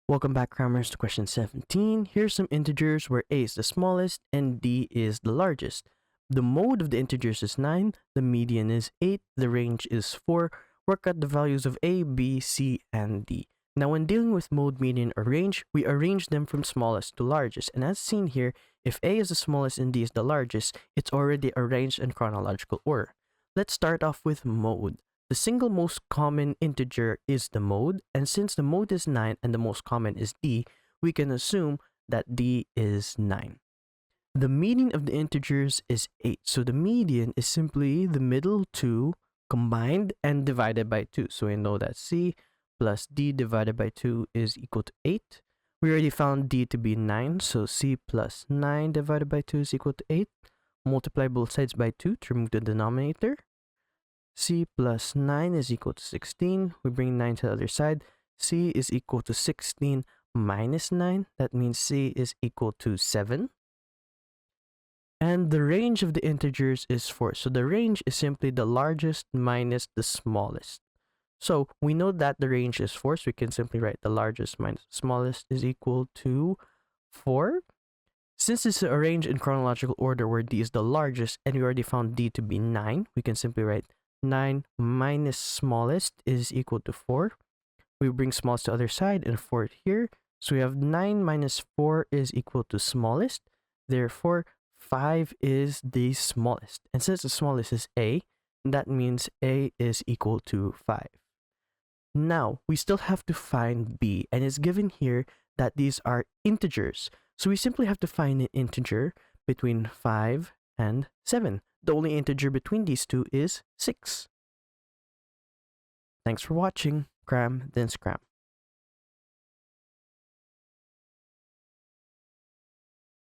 Welcome back, Crammers, to question 17. Here's some integers where a is the smallest and d is the largest. The mode of the integers is 9, the median is 8, the range is 4. Work out the values of a, b, c, and d. Now, when dealing with mode, median, or range, we arrange them from smallest to largest. And as seen here, if a is the smallest and d is the largest, it's already arranged in chronological order. Let's start off with mode. The single most common integer is the mode, and since the mode is 9 and the most common is d, we can assume that d is 9. The median of the integers is 8, so the median is simply the middle two combined and divided by 2. So we know that c plus d divided by 2 is equal to 8. We already found d to be 9, so c plus 9 divided by 2 is equal to 8. Multiply both sides by 2 to remove the denominator. C plus 9 is equal to 16. We bring 9 to the other side. C is equal to 16 minus 9. That means C is equal to 7. And the range of the integers is 4. So the range is simply the largest minus the smallest. So we know that the range is 4. So we can simply write the largest minus the smallest is equal to 4. Since it's arranged in chronological order where D is the largest and we already found D to be 9, we can simply write 9 minus smallest is equal to 4. We bring smallest to the other side and 4 here. So we have 9 minus 4 is equal to smallest. Therefore, 5 is the smallest. And since the smallest is A, that means A is equal to 5. Now, we still have to find B, and it's given here that these are integers. So we simply have to find an integer between 5 and 7. The only integer between these two is 6. Thanks for watching. Cram, then scram.